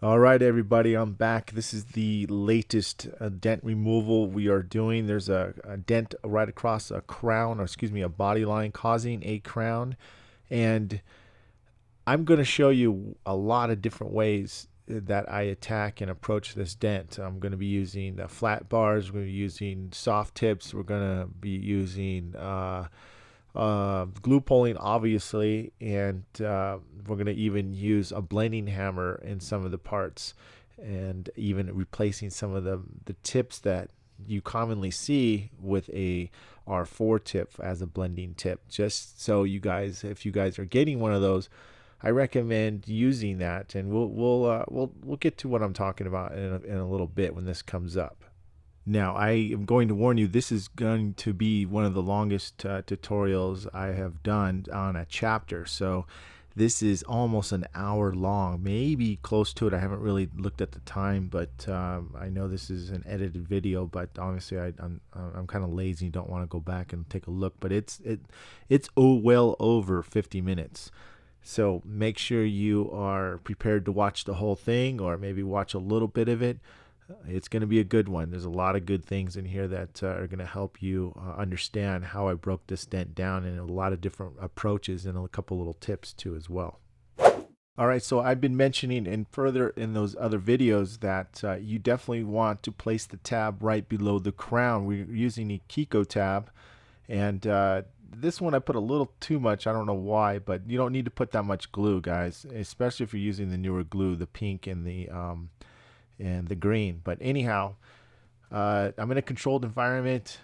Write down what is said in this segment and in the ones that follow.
All right, everybody, I'm back. This is the latest dent removal we are doing. There's a dent right across a crown, or excuse me, a body line causing a crown. And I'm going to show you a lot of different ways that I attack and approach this dent. I'm going to be using flat bars, we're going to be using soft tips, we're going to be using glue pulling, obviously, and we're going to even use a blending hammer in some of the parts, and even replacing some of the tips that you commonly see with a R4 tip as a blending tip. Just so you guys, if you guys are getting one of those, I recommend using that, and we'll get to what I'm talking about in a little bit when this comes up. Now, I am going to warn you, this is going to be one of the longest tutorials I have done on a chapter. So this is almost an hour long, maybe close to it. I haven't really looked at the time, but I know this is an edited video, but honestly, I'm kind of lazy, don't want to go back and take a look, but it's well over 50 minutes. So make sure you are prepared to watch the whole thing, or maybe watch a little bit of it. It's going to be a good one. There's a lot of good things in here that are going to help you understand how I broke this dent down, and a lot of different approaches, and a couple little tips too as well. All right, so I've been mentioning and further in those other videos that you definitely want to place the tab right below the crown. We're using a Kiko tab, and this one I put a little too much. I don't know why, but you don't need to put that much glue, guys, especially if you're using the newer glue, the pink and the green. But anyhow, I'm in a controlled environment,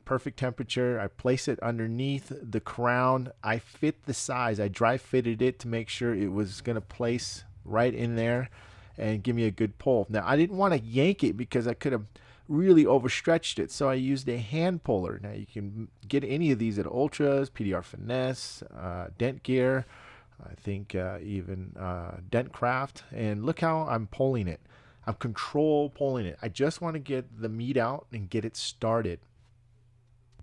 perfect temperature. I place it underneath the crown. I fit the size. I dry fitted it to make sure it was going to place right in there and give me a good pull. Now, I didn't want to yank it because I could have really overstretched it, so I used a hand puller. Now, you can get any of these at Ultras, PDR Finesse, Dent Gear, I think even Dent Craft, and look how I'm pulling it. I'm control pulling it. I just want to get the meat out and get it started.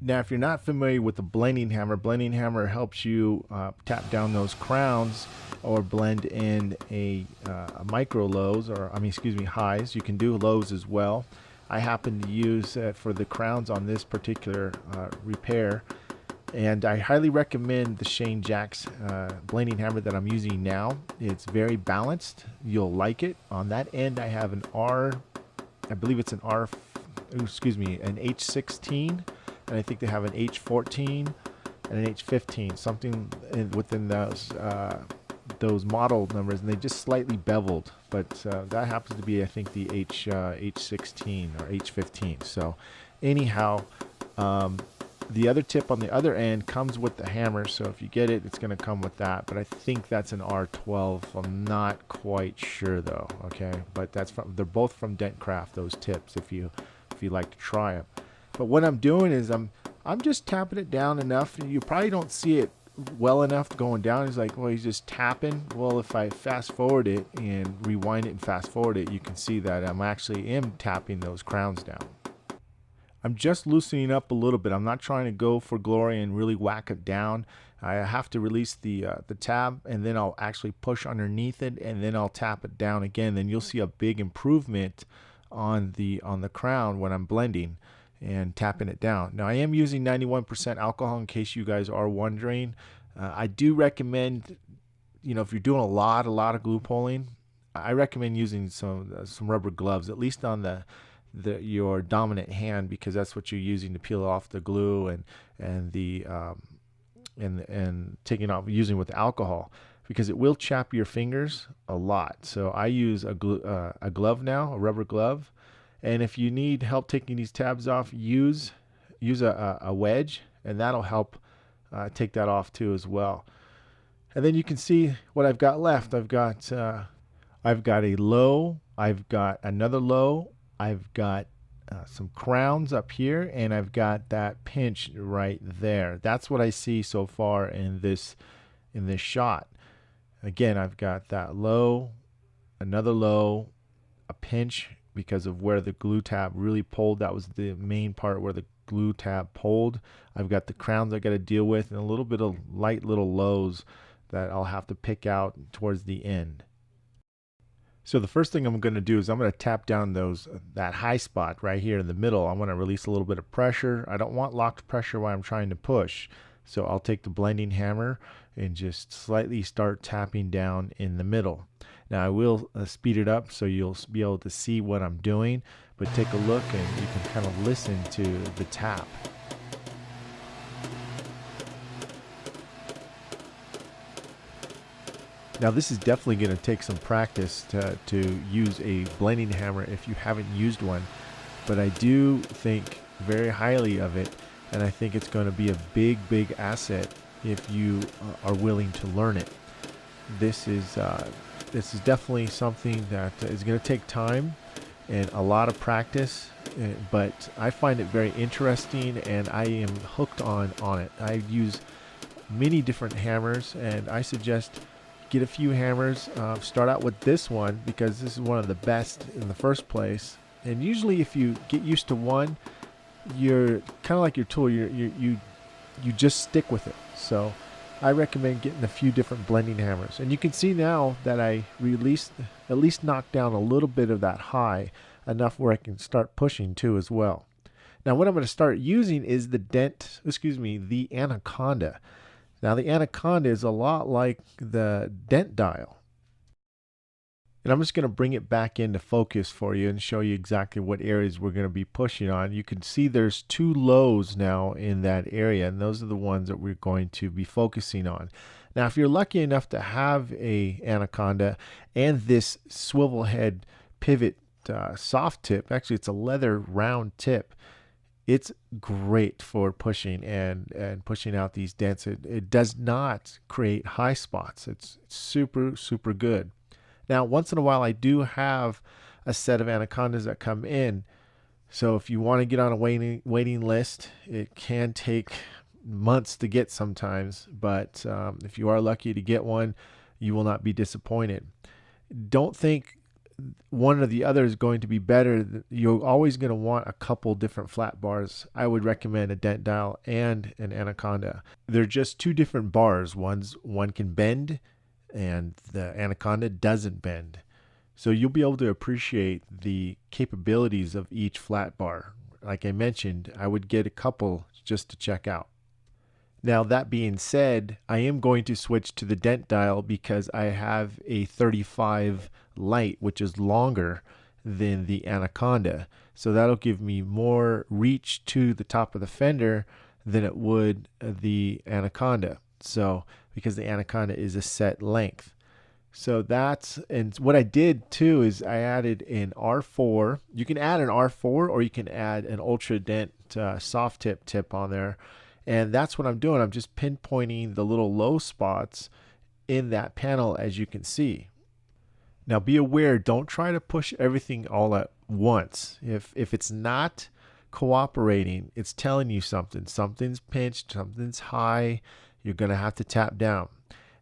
Now, if you're not familiar with the blending hammer helps you tap down those crowns or blend in a micro lows, or excuse me, highs. You can do lows as well. I happen to use for the crowns on this particular repair. And I highly recommend the Shane Jack's blending hammer that I'm using now. It's very balanced. You'll like it. On that end, I have an I believe it's an an H16, and I think they have an H14 and an H15, something within those model numbers, and they just slightly beveled. But that happens to be, I think, the H16 or H15. So, anyhow. The other tip on the other end comes with the hammer, so if you get it, it's going to come with that. But I think that's an R12. I'm not quite sure though. Okay, but they're both from Dent Craft. Those tips, if you like to try them. But what I'm doing is I'm just tapping it down enough. You probably don't see it well enough going down. He's like, well, he's just tapping. Well, if I fast forward it and rewind it and fast forward it, you can see that I'm actually tapping those crowns down. I'm just loosening up a little bit. I'm not trying to go for glory and really whack it down. I have to release the tab, and then I'll actually push underneath it, and then I'll tap it down again. Then you'll see a big improvement on the crown when I'm blending and tapping it down. Now, I am using 91% alcohol in case you guys are wondering. I do recommend, if you're doing a lot of glue pulling, I recommend using some rubber gloves, at least on your dominant hand, because that's what you're using to peel off the glue and taking off using with alcohol, because it will chap your fingers a lot. So I use a glove now, a rubber glove, and if you need help taking these tabs off, use a wedge, and that'll help take that off too as well. And then you can see what I've got left. I've got a low, I've got another low, I've got some crowns up here, and I've got that pinch right there. That's what I see so far in this shot. Again, I've got that low, another low, a pinch because of where the glue tab really pulled. That was the main part where the glue tab pulled. I've got the crowns I got to deal with, and a little bit of light little lows that I'll have to pick out towards the end. So the first thing I'm going to do is I'm going to tap down that high spot right here in the middle. I want to release a little bit of pressure. I don't want locked pressure while I'm trying to push. So I'll take the blending hammer and just slightly start tapping down in the middle. Now I will speed it up so you'll be able to see what I'm doing, but take a look and you can kind of listen to the tap. Now this is definitely going to take some practice to use a blending hammer if you haven't used one, but I do think very highly of it, and I think it's going to be a big asset if you are willing to learn it. This is definitely something that is going to take time and a lot of practice, but I find it very interesting and I am hooked on it. I use many different hammers, and I suggest get a few hammers. Start out with this one because this is one of the best in the first place. And usually, if you get used to one, you're kind of like your tool. You just stick with it. So, I recommend getting a few different blending hammers. And you can see now that I at least knocked down a little bit of that high, enough where I can start pushing too as well. Now, what I'm going to start using is the Anaconda. Now the Anaconda is a lot like the Dent dial. And I'm just going to bring it back into focus for you and show you exactly what areas we're going to be pushing on. You can see there's two lows now in that area, and those are the ones that we're going to be focusing on. Now, if you're lucky enough to have a Anaconda and this swivel head pivot soft tip, actually it's a leather round tip, it's great for pushing and pushing out these dents. It does not create high spots. It's super good. Now, once in a while, I do have a set of Anacondas that come in. So if you want to get on a waiting list, it can take months to get sometimes. But if you are lucky to get one, you will not be disappointed. Don't think one or the other is going to be better. You're always going to want a couple different flat bars. I would recommend a Dent dial and an Anaconda. They're just two different bars. One can bend and the Anaconda doesn't bend. So you'll be able to appreciate the capabilities of each flat bar. Like I mentioned, I would get a couple just to check out. Now, that being said, I am going to switch to the Dent dial because I have a 35 light, which is longer than the Anaconda. So that'll give me more reach to the top of the fender than it would the Anaconda. So, because the Anaconda is a set length. So and what I did too is I added an R4. You can add an R4 or you can add an Ultra Dent soft tip on there. And that's what I'm doing. I'm just pinpointing the little low spots in that panel, as you can see. Now be aware, don't try to push everything all at once. If it's not cooperating, it's telling you something. Something's pinched, something's high. You're going to have to tap down.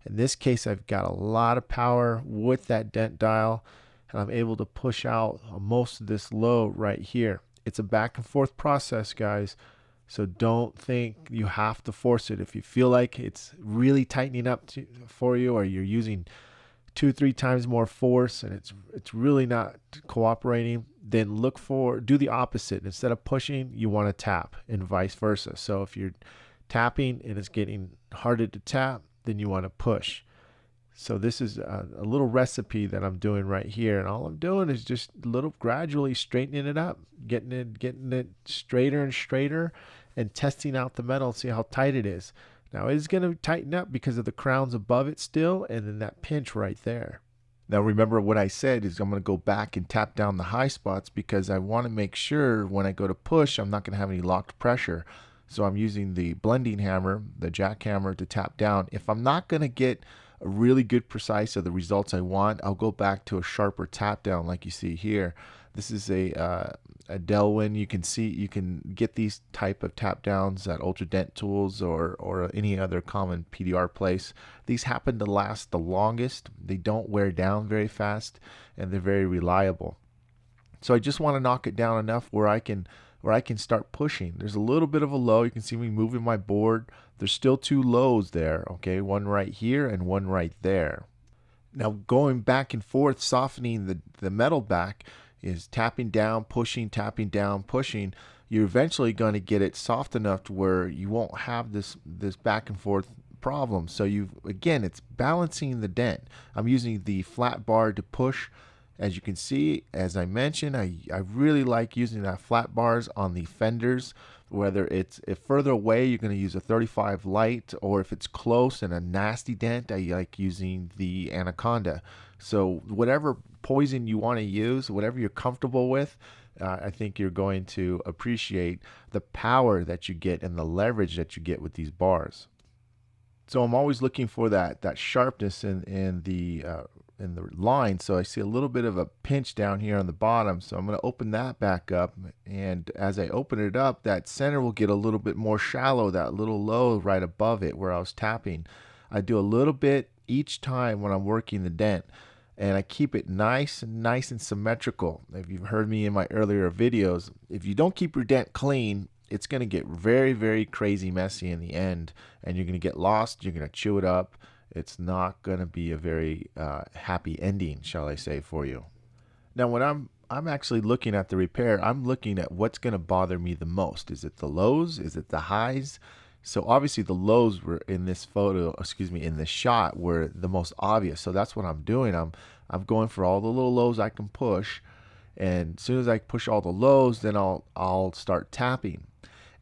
In this case, I've got a lot of power with that Dent dial, and I'm able to push out most of this low right here. It's a back and forth process, guys. So don't think you have to force it. If you feel like it's really tightening up for you, or you're using 2-3 times more force and it's really not cooperating, then do the opposite. Instead of pushing, you want to tap, and vice versa. So if you're tapping and it's getting harder to tap, then you want to push. So this is a little recipe that I'm doing right here, and all I'm doing is just gradually straightening it up, getting it straighter and straighter, and testing out the metal, see how tight it is. Now it is going to tighten up because of the crowns above it still, and then that pinch right there. Now remember what I said is I'm going to go back and tap down the high spots because I want to make sure when I go to push, I'm not going to have any locked pressure. So I'm using the blending hammer, the jackhammer, to tap down. If I'm not going to get a really good precise of the results I want, I'll go back to a sharper tap down like you see here. This is a Delwyn. You can get these type of tap downs at Ultra Dent Tools or any other common PDR place. These happen to last the longest. They don't wear down very fast, and they're very reliable. So I just want to knock it down enough where I can start pushing. There's a little bit of a low. You can see me moving my board. There's still two lows there, okay? One right here and one right there. Now, going back and forth, softening the metal back is tapping down, pushing, tapping down, pushing. You're eventually going to get it soft enough to where you won't have this back and forth problem. So again, it's balancing the dent. I'm using the flat bar to push. As you can see, as I mentioned, I really like using that flat bars on the fenders. Whether it's if further away, you're going to use a 35 light, or if it's close and a nasty dent, I like using the Anaconda. So whatever poison you want to use, whatever you're comfortable with, I think you're going to appreciate the power that you get and the leverage that you get with these bars. So I'm always looking for that sharpness in the line. So I see a little bit of a pinch down here on the bottom. So I'm going to open that back up. And as I open it up, that center will get a little bit more shallow, that little low right above it where I was tapping. I do a little bit each time when I'm working the dent. And I keep it nice and symmetrical. If you've heard me in my earlier videos, if you don't keep your dent clean, it's going to get very, very crazy messy in the end, and you're going to get lost. You're going to chew it up. It's not going to be a very happy ending, shall I say, for you. Now, when I'm actually looking at the repair, I'm looking at what's going to bother me the most. Is it the lows? Is it the highs? So obviously the lows were in this photo, excuse me, in this shot were the most obvious. So that's what I'm doing. I'm going for all the little lows I can push, and as soon as I push all the lows, then I'll start tapping.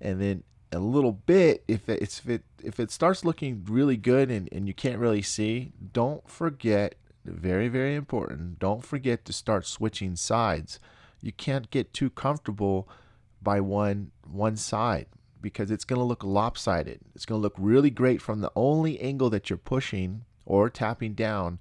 And then a little bit, if it starts looking really good and you can't really see, don't forget, very, very important, don't forget to start switching sides. You can't get too comfortable by one side, because it's going to look lopsided. It's going to look really great from the only angle that you're pushing or tapping down.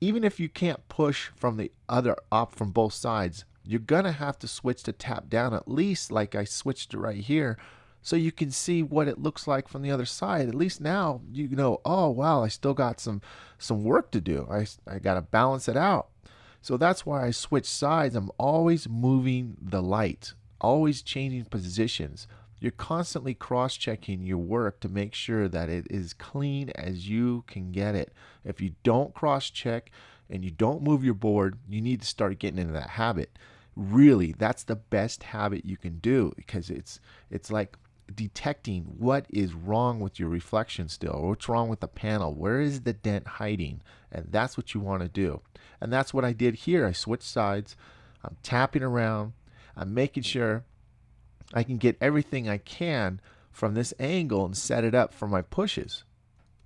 Even if you can't push from the other up from both sides, you're going to have to switch to tap down, at least like I switched to right here, so you can see what it looks like from the other side. At least now you know, oh wow, I still got some work to do. I got to balance it out. So that's why I switch sides. I'm always moving the light, always changing positions. You're constantly cross-checking your work to make sure that it is clean as you can get it. If you don't cross-check and you don't move your board, you need to start getting into that habit. Really, that's the best habit you can do, because it's like detecting what is wrong with your reflection still, or what's wrong with the panel. Where is the dent hiding? And that's what you want to do. And that's what I did here. I switched sides. I'm tapping around. I'm making sure I can get everything I can from this angle and set it up for my pushes.